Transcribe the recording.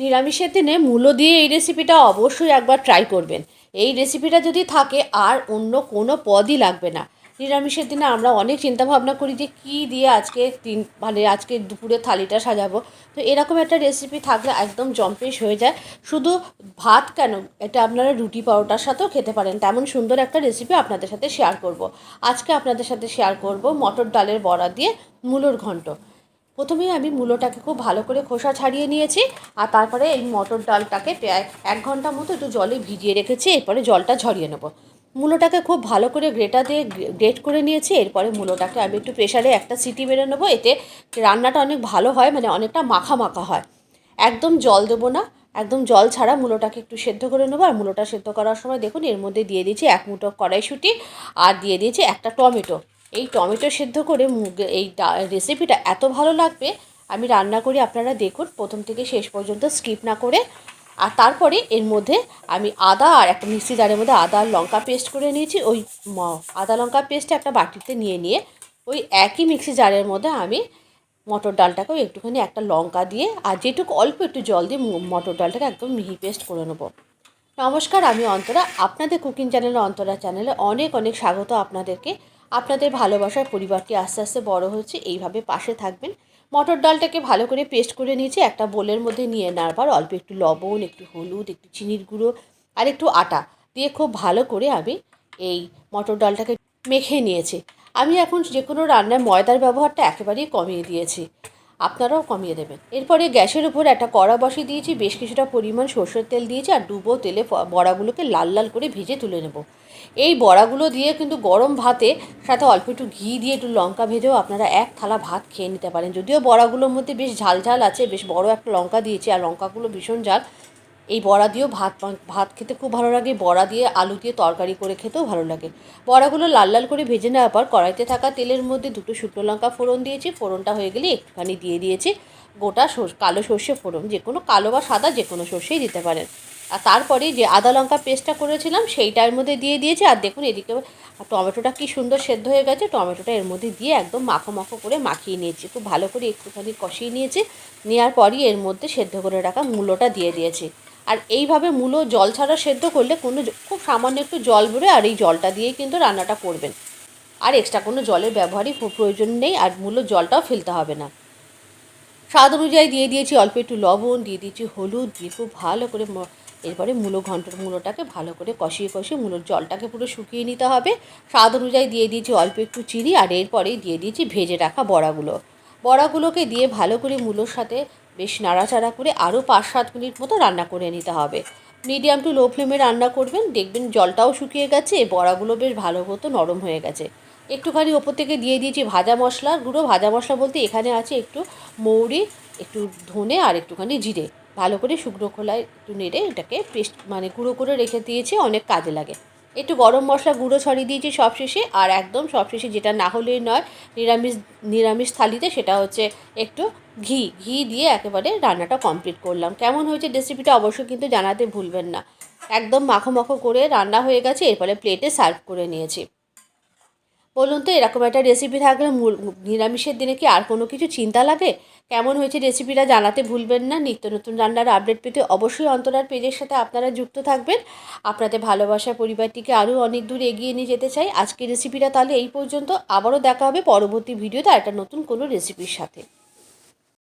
নিরামিষের দিনে মূলো দিয়ে এই রেসিপিটা অবশ্যই একবার ট্রাই করবেন। এই রেসিপিটা যদি থাকে আর অন্য কোনো পদই লাগবে না। নিরামিষের দিনে আমরা অনেক চিন্তাভাবনা করি যে কী দিয়ে আজকে আজকে দুপুরে থালিটা সাজাবো। তো এরকম একটা রেসিপি থাকলে একদম জম্পেশ হয়ে যায়। শুধু ভাত কেন, এটা আপনারা রুটি পরোটার সাথেও খেতে পারেন। তেমন সুন্দর একটা রেসিপি আপনাদের সাথে শেয়ার করব। আজকে আপনাদের সাথে শেয়ার করব মটর ডালের বড়া দিয়ে মূলোর ঘন্ট। প্রথমেই আমি মূলোটাকে খুব ভালো করে খোসা ছাড়িয়ে নিয়েছি, আর তারপরে এই মটর ডালটাকে প্রায় 1 ঘন্টা মতো একটু জলে ভিজিয়ে রেখেছি। এরপরে জলটা ঝরিয়ে নেব। মূলোটাকে খুব ভালো করে গ্রেটার দিয়ে গ্রেট করে নিয়েছি। এরপরে মূলোটাকে আমি একটু প্রেশারে একটা সিটি মেরে নেবো। এতে রান্নাটা অনেক ভালো হয়, মানে অনেকটা মাখা মাখা হয়। একদম জল দেবো না, একদম জল ছাড়া মূলোটাকে একটু সেদ্ধ করে নেবো। আর মূলোটা সেদ্ধ করার সময় দেখুন এর মধ্যে দিয়ে দিয়েছি 1 মুঠো কড়াইশুঁটি, আর দিয়ে দিয়েছি একটা টমেটো। এই টমেটো সেদ্ধ করে এই রেসিপিটা এত ভালো লাগবে, আমি রান্না করি, আপনারা দেখুন প্রথম থেকে শেষ পর্যন্ত স্কিপ না করে। আর তারপরে এর মধ্যে আমি আদা আর একটা মিক্সি জারের মধ্যে আদা আর লঙ্কা পেস্ট করে নিয়েছি। ওই আদা লঙ্কা পেস্টটা একটা বাটিতে নিয়ে ওই একই মিক্সি জারের মধ্যে আমি মটর ডালটাকেও একটুখানি একটা লঙ্কা দিয়ে আর যেটুকু অল্প একটু জল দিয়ে মটর ডালটাকে একদম মিহি পেস্ট করে নেবো। নমস্কার, আমি অন্তরা, আপনাদের কুকিং চ্যানেলে অন্তরা চ্যানেলে অনেক অনেক স্বাগত আপনাদেরকে। আপনাদের ভালোবাসার পরিবারটি আস্তে আস্তে বড় হচ্ছে, এইভাবে পাশে থাকবেন। মটর ডালটাকে ভালো করে পেস্ট করে নিয়েছি। একটা বোলের মধ্যে নিয়ে নেওয়ার পর অল্প একটু লবণ, একটু হলুদ, একটু চিনির গুঁড়ো আর একটু আটা দিয়ে খুব ভালো করে আমি এই মটর ডালটাকে মেখে নিয়েছি। আমি এখন যে কোনো রান্নায় ময়দার ব্যবহারটা একেবারেই কমিয়ে দিয়েছি, আপনারাও কমিয়ে দেবেন। এরপরে গ্যাসের উপর একটা কড়া বসিয়ে দিয়েছি, বেশ কিছুটা পরিমাণ সরষের তেল দিয়েছি, আর ডুবো তেলে বড়াগুলোকে লাল লাল করে ভেজে তুলে নেব। এই বড়াগুলো দিয়ে কিন্তু গরম ভাতে সাথে অল্প একটু ঘি দিয়ে একটু লঙ্কা ভেজেও আপনারা 1 থালা ভাত খেয়ে নিতে পারেন। যদিও বড়াগুলোর মধ্যে বেশ ঝাল ঝাল আছে, বেশ বড় একটা লঙ্কা দিয়েছি, আর লঙ্কাগুলো ভীষণ ঝাল। এই বড়া দিয়েও ভাত খেতে খুব ভালো লাগে। বড়া দিয়ে আলু দিয়ে তরকারি করে খেতেও ভালো লাগে। বড়াগুলো লাল লাল করে ভেজে নেওয়ার পর কড়াইতে থাকা তেলের মধ্যে 2টো শুকনো লঙ্কা ফোড়ন দিয়েছি। ফোড়নটা হয়ে গেলে একটুখানি দিয়ে দিয়েছি গোটা কালো সর্ষে ফোড়ন, যে কোনো কালো বা সাদা যে কোনো সর্ষেই দিতে পারেন। আর তারপরে যে আদা লঙ্কা পেস্টটা করেছিলাম সেইটার মধ্যে দিয়ে দিয়েছি। আর দেখুন এদিকে টমেটোটা কি সুন্দর সেদ্ধ হয়ে গেছে। টমেটোটা এর মধ্যে দিয়ে একদম মাখো মাখো করে মাখিয়ে নিয়েছি, খুব ভালো করে একটুখানি কষিয়ে নিয়েছি। নেওয়ার পরই এর মধ্যে সেদ্ধ করে রাখা মূলোটা দিয়ে দিয়েছি। আর এইভাবে মূলো জল ছাড়া সেদ্ধ করলে খুব সামান্য একটু জল বেরোয়, আর এই জলটা দিয়েই কিন্তু রান্নাটা করবেন। আর এক্সট্রা কোনো জলের ব্যবহারই প্রয়োজন নেই, আর মূলোর জলটাও ফেলতে হবে না। স্বাদ অনুযায়ী দিয়ে দিয়েছি অল্প একটু লবণ, দিয়ে দিয়েছি হলুদ, দিয়ে খুব ভালো করে এরপরে মূলোটাকে ভালো করে কষিয়ে মূলোর জলটাকে পুরো শুকিয়ে নিতে হবে। স্বাদ অনুযায়ী দিয়ে দিয়েছি অল্প একটু চিনি, আর এরপরেই দিয়ে দিয়েছি ভেজে রাখা বড়াগুলোকে দিয়ে ভালো করে মূলোর সাথে বেশ নাড়াচাড়া করে আরও 5-7 মিনিট মতো রান্না করে নিতে হবে। মিডিয়াম টু লো ফ্লেমে রান্না করবেন, দেখবেন জলটাও শুকিয়ে গেছে, বড়াগুলো বেশ ভালো মতো নরম হয়ে গেছে। একটুখানি ওপর থেকে দিয়ে দিয়েছি ভাজা মশলার গুঁড়ো। ভাজা মশলা বলতে এখানে আছে একটু মৌরি, একটু ধনে আর একটুখানি জিরে। ভালো করে শুকনো খোলায় একটু নেড়ে এটাকে পেস্ট গুঁড়ো করে রেখে দিয়েছি, অনেক কাজে লাগে। একটু গরম মশলা গুঁড়ো ছড়িয়ে দিয়েছি সবশেষে। আর একদম সবশেষে যেটা না হলেই নয় নিরামিষ থালিতে, সেটা হচ্ছে একটু ঘি দিয়ে একেবারে রান্নাটা কমপ্লিট করলাম। কেমন হয়েছে রেসিপিটা অবশ্যই কিন্তু জানাতে ভুলবেন না। একদম মাখো মাখো করে রান্না হয়ে গেছে। এরপরে প্লেটে সার্ভ করে নিয়েছি। বলুন তো, এরকম একটা রেসিপি থাকলে নিরামিষের দিনে কি আর কোনো কিছু চিন্তা লাগে? কেমন হয়েছে রেসিপিটা জানাতে ভুলবেন না। নিত্য নতুন রান্নার আপডেট পেতে অবশ্যই অন্তরার পেজের সাথে আপনারা যুক্ত থাকবেন। আপনাদের ভালোবাসার পরিবারটিকে আরও অনেক দূর এগিয়ে নিয়ে যেতে চাই। আজকের রেসিপিটা তাহলে এই পর্যন্ত। আবারও দেখা হবে পরবর্তী ভিডিওতে একটা নতুন কোনো রেসিপির সাথে।